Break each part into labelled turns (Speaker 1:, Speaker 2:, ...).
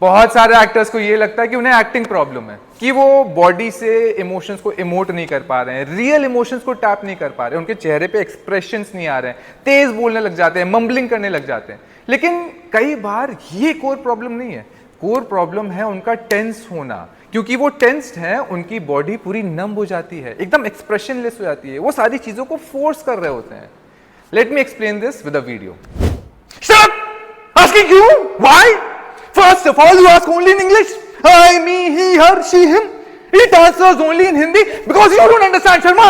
Speaker 1: बहुत सारे एक्टर्स को ये लगता है कि उन्हें एक्टिंग प्रॉब्लम है, कि वो बॉडी से इमोशंस को इमोट नहीं कर पा रहे हैं, रियल इमोशंस को टैप नहीं कर पा रहे हैं, उनके चेहरे पे एक्सप्रेशंस नहीं आ रहे हैं, तेज बोलने लग जाते हैं, मम्बलिंग करने लग जाते हैं। लेकिन कई बार ये कोर प्रॉब्लम नहीं है, कोर प्रॉब्लम है उनका टेंस होना। क्योंकि वो टेंस्ड है, उनकी बॉडी पूरी नम हो जाती है, एकदम एक्सप्रेशनलेस हो जाती है, वो सारी चीजों को फोर्स कर रहे होते हैं। Let me explain this with a video. Stop asking you why. First of all, you ask only in English. I, me, he, her, she, him. It answers only in Hindi because you don't understand Sharma.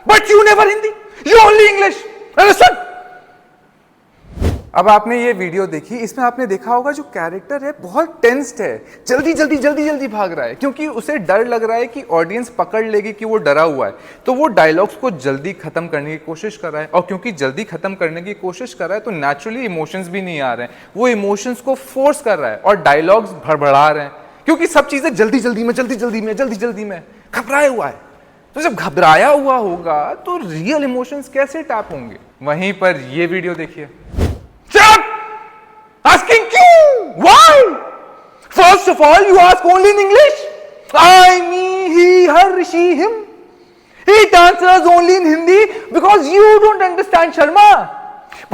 Speaker 1: But you never Hindi. You only English. Understand? अब आपने ये video देखी, इसमें आपने देखा होगा जो character है बहुत टेंस्ड है, जल्दी भाग रहा है, क्योंकि उसे डर लग रहा है कि ऑडियंस पकड़ लेगी कि वो डरा हुआ है। तो वो डायलॉग्स को जल्दी खत्म करने की कोशिश कर रहा है, और क्योंकि जल्दी खत्म करने की कोशिश कर रहा है तो नेचुरली इमोशंस भी नहीं आ रहे हैं, वो इमोशंस को फोर्स कर रहा है और डायलॉग्स भड़बड़ा रहे हैं, क्योंकि सब चीजें जल्दी में घबराया हुआ है। तो जब घबराया हुआ होगा तो रियल इमोशंस कैसे टैप होंगे? वहीं पर ये वीडियो देखिए। Stop asking you why. First of all, you ask only in English. I, me, he, her, she, him. It answers only in Hindi because you don't understand Sharma.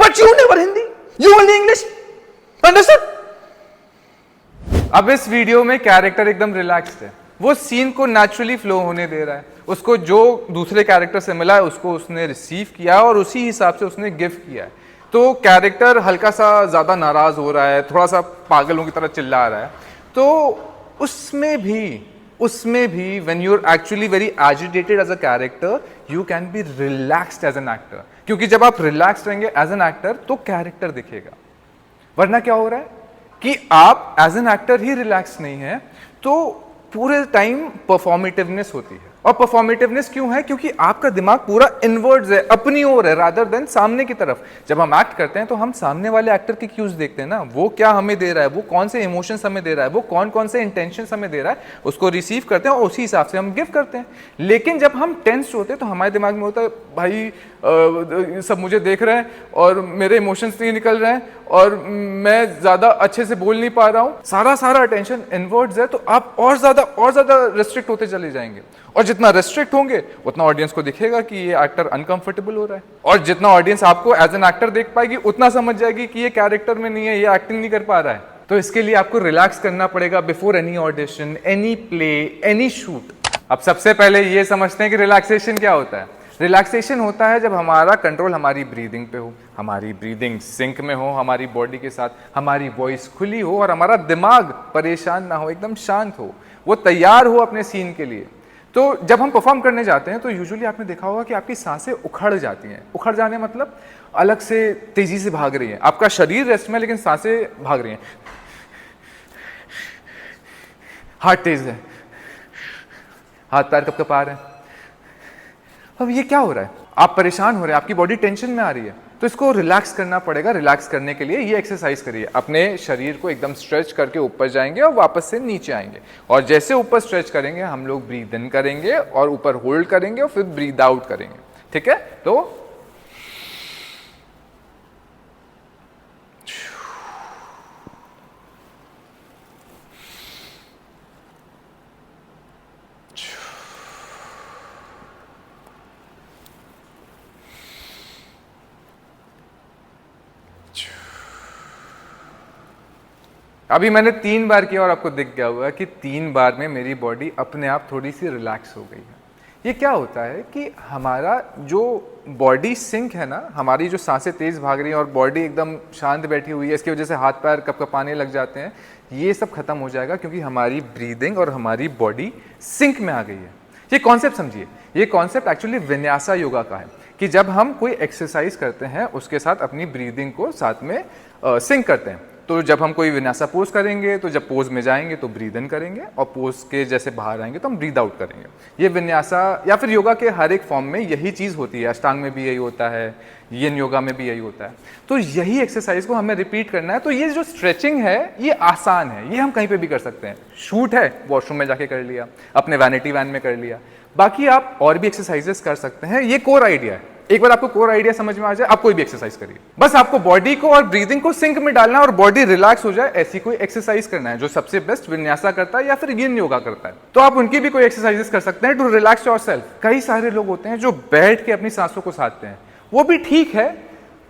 Speaker 1: But you never Hindi. You only English. Understood? अब इस video में character एकदम relaxed है, वो scene को naturally flow होने दे रहा है, उसको जो दूसरे कैरेक्टर से मिला है उसको उसने रिसीव किया और उसी हिसाब से उसने गिव किया है। तो कैरेक्टर हल्का सा ज्यादा नाराज हो रहा है, थोड़ा सा पागलों की तरह चिल्ला रहा है, तो उसमें भी when you are actually very agitated as a character, you can be relaxed as an actor. क्योंकि जब आप रिलैक्स्ड रहेंगे एज एन एक्टर तो कैरेक्टर दिखेगा। वरना क्या हो रहा है कि आप एज एन एक्टर ही रिलैक्स नहीं है, तो पूरे टाइम परफॉर्मेटिवनेस होती है। और परफॉर्मेटिवनेस क्यों है? क्योंकि आपका दिमाग पूरा इनवर्ड्स है, अपनी ओर है, रादर देन सामने की तरफ। जब हम एक्ट करते हैं तो हम सामने वाले एक्टर की क्यूज देखते हैं ना, वो क्या हमें दे रहा है, वो कौन से इमोशंस हमें दे रहा है, वो कौन कौन से इंटेंशंस हमें दे रहा है, उसको रिसीव करते हैं और उसी हिसाब से हम गिव करते हैं। लेकिन जब हम टेंस्ड होते हैं तो हमारे दिमाग में होता है, भाई सब मुझे देख रहे हैं और मेरे इमोशंस नहीं निकल रहे हैं और मैं ज्यादा अच्छे से बोल नहीं पा रहा हूं, सारा अटेंशन इनवर्ड्स है, तो आप और ज्यादा रेस्ट्रिक्ट होते चले जाएंगे। और जितना रेस्ट्रिक्ट होंगे उतना ऑडियंस को दिखेगा कि ये एक्टर अनकंफर्टेबल हो रहा है, और जितना ऑडियंस आपको एज एन एक्टर देख पाएगी उतना समझ जाएगी कि ये कैरेक्टर में नहीं है, ये एक्टिंग नहीं कर पा रहा है। तो इसके लिए आपको रिलैक्स करना पड़ेगा before any audition, any play, any shoot. अब सबसे पहले ये समझते हैं कि रिलैक्सेशन क्या होता है। रिलैक्सेशन होता है जब हमारा कंट्रोल हमारी ब्रीदिंग पे हो, हमारी ब्रीदिंग सिंक में हो हमारी बॉडी के साथ, हमारी वॉइस खुली हो और हमारा दिमाग परेशान ना हो, एकदम शांत हो, वो तैयार हो अपने सीन के लिए। तो जब हम परफॉर्म करने जाते हैं तो यूजुअली आपने देखा होगा कि आपकी सांसें उखड़ जाती हैं। उखड़ जाने मतलब अलग से तेजी से भाग रही हैं, आपका शरीर रेस्ट में लेकिन सांसें भाग रही हैं, हार्ट तेज है, हाथ पैर कपकपा रहे हैं। अब ये क्या हो रहा है? आप परेशान हो रहे हैं, आपकी बॉडी टेंशन में आ रही है, तो इसको रिलैक्स करना पड़ेगा। रिलैक्स करने के लिए ये एक्सरसाइज करिए, अपने शरीर को एकदम स्ट्रेच करके ऊपर जाएंगे और वापस से नीचे आएंगे, और जैसे ऊपर स्ट्रेच करेंगे हम लोग ब्रीद इन करेंगे और ऊपर होल्ड करेंगे और फिर ब्रीद आउट करेंगे। ठीक है? तो अभी मैंने 3 बार किया और आपको दिख गया होगा कि 3 बार में मेरी बॉडी अपने आप थोड़ी सी रिलैक्स हो गई है। ये क्या होता है कि हमारा जो बॉडी सिंक है ना, हमारी जो सांसें तेज भाग रही हैं और बॉडी एकदम शांत बैठी हुई है, इसकी वजह से हाथ पैर कपकपाने लग जाते हैं, ये सब खत्म हो जाएगा क्योंकि हमारी ब्रीदिंग और हमारी बॉडी सिंक में आ गई है। ये कॉन्सेप्ट समझिए, ये कॉन्सेप्ट एक्चुअली विन्यासा योगा का है कि जब हम कोई एक्सरसाइज करते हैं उसके साथ अपनी ब्रीदिंग को साथ में सिंक करते हैं। तो जब हम कोई विन्यासा पोज करेंगे तो जब पोज में जाएंगे तो ब्रीद इन करेंगे और पोज के जैसे बाहर आएंगे तो हम ब्रीद आउट करेंगे। ये विन्यासा या फिर योगा के हर एक फॉर्म में यही चीज़ होती है। अष्टांग में भी यही होता है, येन योगा में भी यही होता है। तो यही एक्सरसाइज को हमें रिपीट करना है। तो ये जो स्ट्रेचिंग है ये आसान है, ये हम कहीं पे भी कर सकते हैं। शूट है, वॉशरूम में जाके कर लिया, अपने वैनिटी वैन में कर लिया, बाकी आप और भी एक्सरसाइजेस कर सकते हैं। ये कोर आइडिया है। एक बार आपको कोर आइडिया समझ में आ जाए, आप कोई भी एक्सरसाइज करिए, बस आपको बॉडी को और ब्रीदिंग को सिंक में डालना और बॉडी रिलैक्स हो जाए, ऐसी कोई एक्सरसाइज करना है जो सबसे बेस्ट विन्यासा करता है या फिर यिन योगा करता है। तो आप उनकी भी कोई एक्सरसाइजेस कर सकते हैं टू रिलैक्स योरसेल्फ। कई सारे लोग होते हैं जो बैठ के अपनी सांसों को साधते हैं, वो भी ठीक है,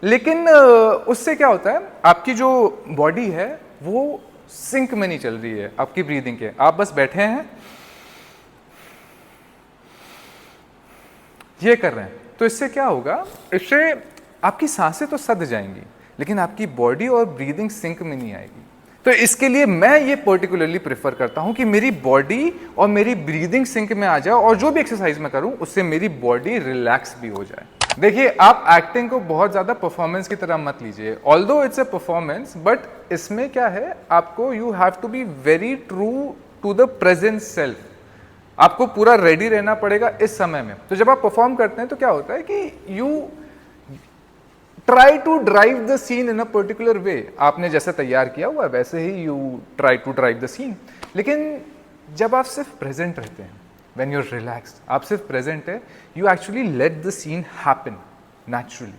Speaker 1: लेकिन उससे क्या होता है, आपकी जो बॉडी है वो सिंक में नहीं चल रही है आपकी ब्रीदिंग के। आप बस बैठे हैं, ये कर रहे हैं, तो इससे क्या होगा, इससे आपकी सांसें तो सध जाएंगी लेकिन आपकी बॉडी और ब्रीदिंग सिंक में नहीं आएगी। तो इसके लिए मैं ये पर्टिकुलरली प्रेफर करता हूं कि मेरी बॉडी और मेरी ब्रीदिंग सिंक में आ जाए और जो भी एक्सरसाइज मैं करूं उससे मेरी बॉडी रिलैक्स भी हो जाए। देखिए, आप एक्टिंग को बहुत ज्यादा परफॉर्मेंस की तरह मत लीजिए, although it's a performance, but इसमें क्या है, आपको you have to be very true to the present self. आपको पूरा रेडी रहना पड़ेगा इस समय में। तो जब आप परफॉर्म करते हैं तो क्या होता है कि you try to drive the scene in a particular way. आपने जैसे तैयार किया हुआ है वैसे ही you try to drive the scene. लेकिन जब आप सिर्फ प्रेजेंट रहते हैं, व्हेन यू आर रिलैक्स्ड, आप सिर्फ प्रेजेंट है, you actually let the scene happen naturally.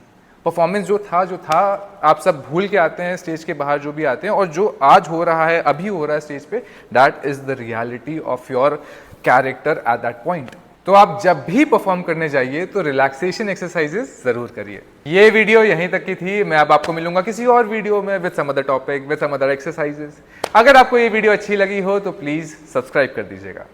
Speaker 1: Performance जो था आप सब भूल के आते हैं स्टेज के बाहर जो भी आते हैं, और जो आज हो रहा है, अभी हो रहा है स्टेज पे, that is the reality of your character at that point. तो आप जब भी परफॉर्म करने जाइए तो रिलैक्सेशन एक्सरसाइजेस जरूर करिए। ये वीडियो यहीं तक की थी, मैं अब आपको मिलूंगा किसी और वीडियो में with some other topic, with some other exercises. अगर आपको ये वीडियो अच्छी लगी हो तो प्लीज सब्सक्राइब कर दीजिएगा।